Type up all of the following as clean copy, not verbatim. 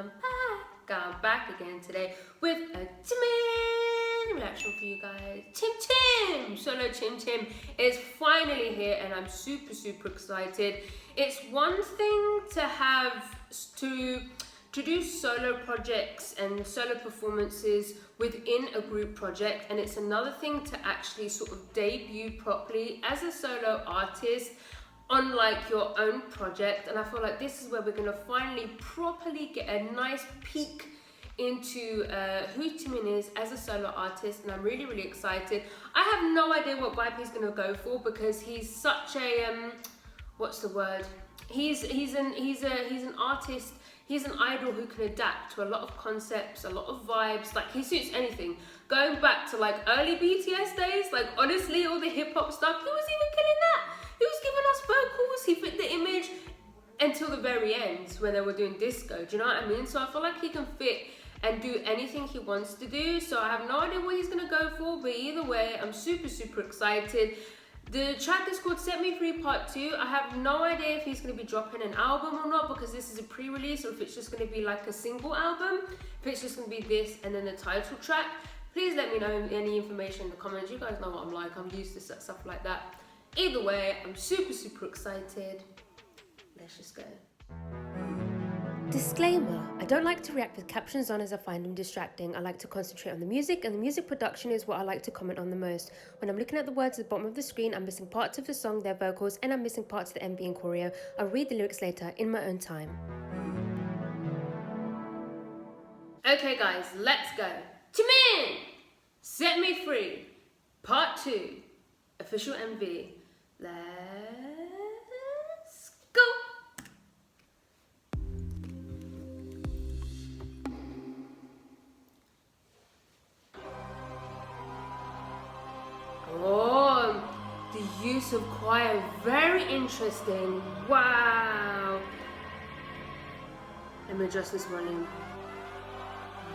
welcome back. I'm back again today with a Jimin reaction for you guys. Tim, solo Tim is finally here and I'm super excited. It's one thing to have to do solo projects and solo performances within a group project, and it's another thing to actually sort of debut properly as a solo artist on like your own project. And I feel like this is where we're gonna finally properly get a nice peek into who Jimin is as a solo artist, and I'm really excited. I have no idea what vibe he's gonna go for because he's such a what's the word? He's an artist. He's an idol who can adapt to a lot of concepts, a lot of vibes. Like, he suits anything. Going back to like early BTS days, like honestly, all the hip hop stuff, he was even killing that. He was giving us vocals. He fit the image until the very end when they were doing disco. Do you know what I mean? So I feel like he can fit and do anything he wants to do. So I have no idea what he's gonna go for, but either way, I'm super excited. The track is called Set Me Free Part 2. I have no idea if he's going to be dropping an album or not because this is a pre-release, or if it's just going to be like a single album. If it's just going to be this and then the title track. Please let me know any information in the comments. You guys know what I'm like. I'm used to stuff like that. Either way, I'm super excited. Let's just go. Disclaimer, I don't like to react with captions on as I find them distracting. I like to concentrate on the music, and the music production is what I like to comment on the most. When I'm looking at the words at the bottom of the screen, I'm missing parts of the song, their vocals, and I'm missing parts of the MV and choreo. I'll read the lyrics later in my own time. Okay guys, let's go. Jimin! Set Me Free, Part 2, official MV. Let's go! Oh, the use of choir, very interesting. Wow. Let me adjust this volume.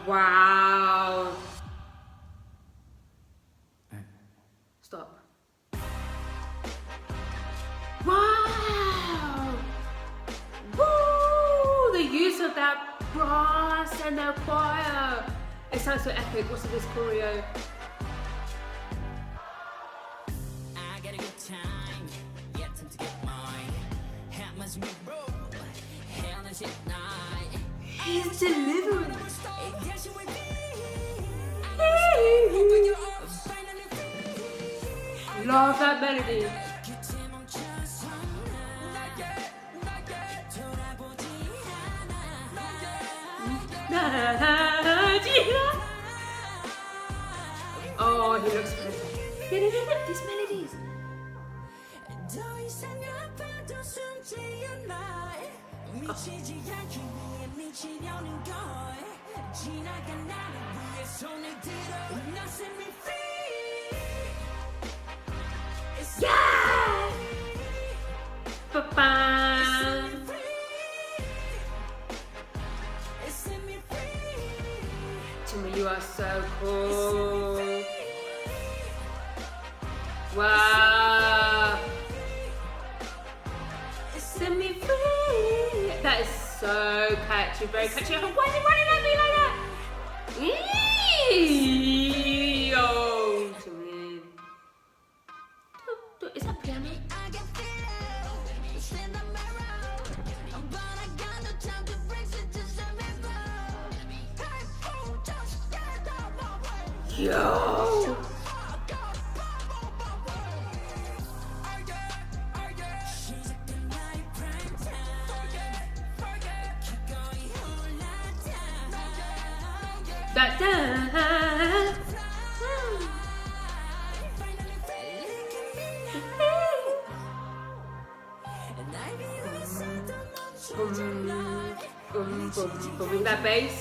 Wow. Stop. Wow. Woo! The use of that brass and the choir. It sounds so epic. What's this choreo? He's delivering. Love that melody. Oh, he looks perfect. These melodies. Yeah! Ba-bam! Jimin, you are so cool. Wow! Set me free. That is so catchy, very catchy. Why is it running at me like that? Yo, Jimin. Is that piano? Yo! Boom, that bass.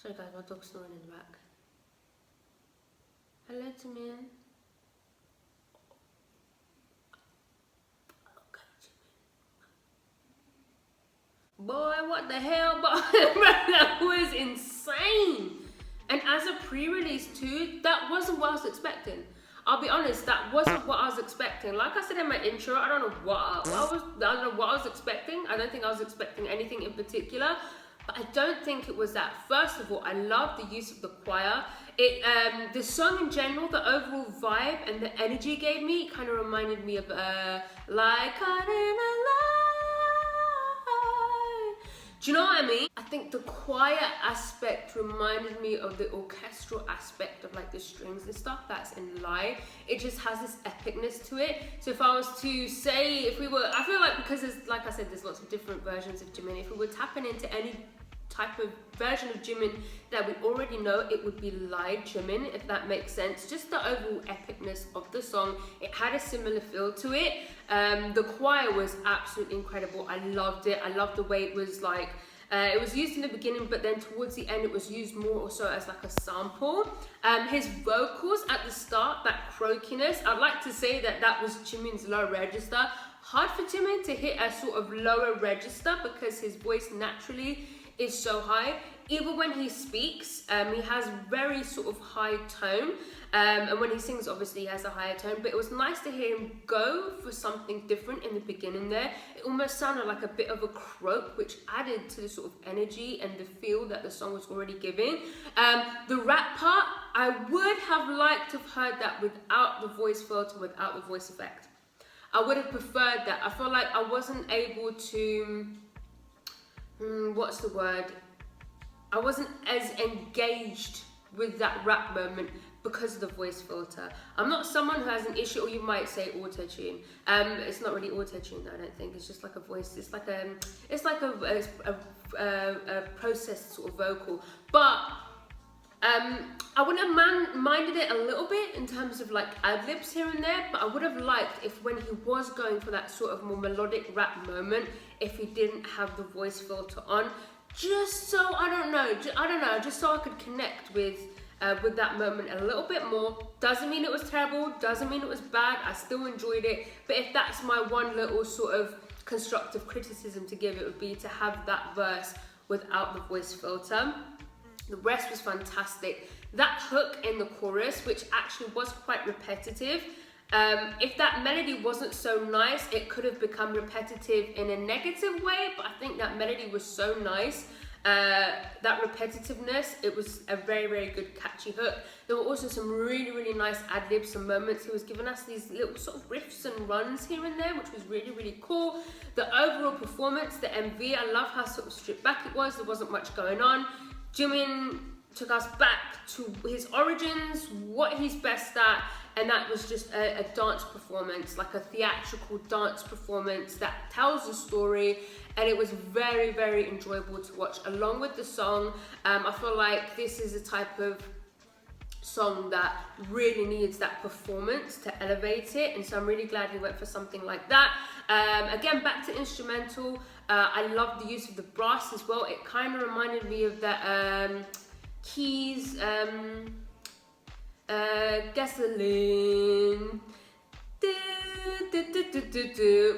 Sorry guys, my dog's snoring in the back. Hello, Jimin. Boy, what the hell? That was insane. And as a pre-release too, that wasn't what I was expecting. I'll be honest, that wasn't what I was expecting. Like I said in my intro, I don't know what I was expecting. I don't think I was expecting anything in particular. But I don't think it was that. First of all, I love the use of the choir. The song in general, the overall vibe and the energy it gave me kind of reminded me of like caught in a lie. Do you know what I mean? I think the choir aspect reminded me of the orchestral aspect of like the strings and stuff that's in live. It just has this epicness to it. So if I was to say, I feel like because there's, like I said, there's lots of different versions of Jimin. If we were tapping into any type of version of Jimin that we already know, it would be live Jimin, if that makes sense. Just the overall epicness of the song, it had a similar feel to it. The choir was absolutely incredible. I loved it. I loved the way it was like, it was used in the beginning, but then towards the end it was used more also as like a sample. His vocals at the start, that croakiness, I'd like to say that was Jimin's low register. Hard for Jimin to hit a sort of lower register because his voice naturally is so high. Even when he speaks, he has very sort of high tone, and when he sings obviously he has a higher tone, but it was nice to hear him go for something different in the beginning there. It almost sounded like a bit of a croak, which added to the sort of energy and the feel that the song was already giving. The rap part, I would have liked to have heard that without the voice filter, without the voice effect. I would have preferred that. I feel like I wasn't able to what's the word? I wasn't as engaged with that rap moment because of the voice filter. I'm not someone who has an issue, or you might say auto-tune. It's not really auto-tune, I don't think. It's just like a voice. It's like a processed sort of vocal. But I wouldn't have minded it a little bit in terms of like ad-libs here and there, but I would have liked if when he was going for that sort of more melodic rap moment, if he didn't have the voice filter on, just so, I don't know, just so I could connect with that moment a little bit more. Doesn't mean it was terrible, doesn't mean it was bad, I still enjoyed it, but if that's my one little sort of constructive criticism to give, it would be to have that verse without the voice filter. The rest was fantastic. That hook in the chorus, which actually was quite repetitive, if that melody wasn't so nice, it could have become repetitive in a negative way, but I think that melody was so nice. That repetitiveness, it was a very, very good catchy hook. There were also some really, really nice ad-libs, some moments. He was giving us these little sort of riffs and runs here and there, which was really, really cool. The overall performance, the MV, I love how sort of stripped back it was. There wasn't much going on. Jimin took us back to his origins, what he's best at, and that was just a dance performance, like a theatrical dance performance that tells a story, and it was very, very enjoyable to watch along with the song. I feel like this is a type of song that really needs that performance to elevate it, and so I'm really glad he went for something like that. Again, back to instrumental, I love the use of the brass as well. It kind of reminded me of that Keys, Gasoline,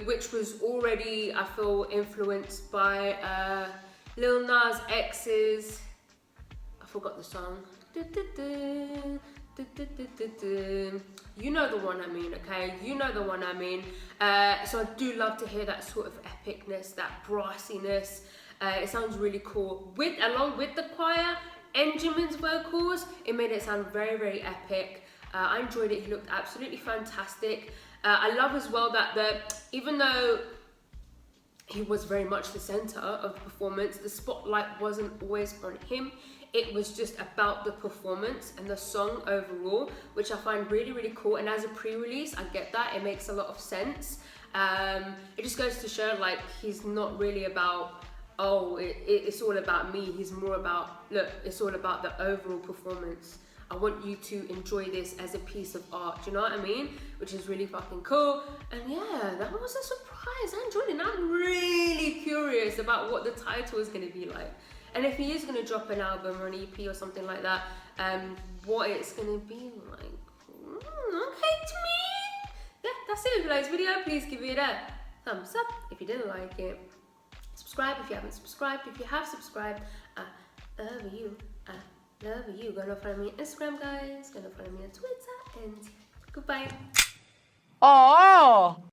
which was already, I feel, influenced by Lil Nas X's, I forgot the song. You know the one I mean, okay? You know the one I mean. So I do love to hear that sort of epicness, that brassiness. It sounds really cool. Along with the choir and Jimin's vocals, it made it sound very, very epic. I enjoyed it. He looked absolutely fantastic. I love as well that even though he was very much the center of the performance, the spotlight wasn't always on him. It was just about the performance and the song overall, which I find really, really cool. And as a pre-release, I get that. It makes a lot of sense. It just goes to show, like, he's not really about, oh, it's all about me. He's more about, look, it's all about the overall performance. I want you to enjoy this as a piece of art. Do you know what I mean? Which is really fucking cool. And yeah, that was a surprise. I enjoyed it. And I'm really curious about what the title is going to be like. and if he is going to drop an album or an EP or something like that, what it's going to be like. Okay, Jimin. Yeah, that's it. If you like this video, please give it a thumbs up. If you didn't like it, subscribe if you haven't subscribed. If you have subscribed, I love you. I love you. Go to follow me on Instagram, guys. Go to follow me on Twitter, and goodbye. Oh.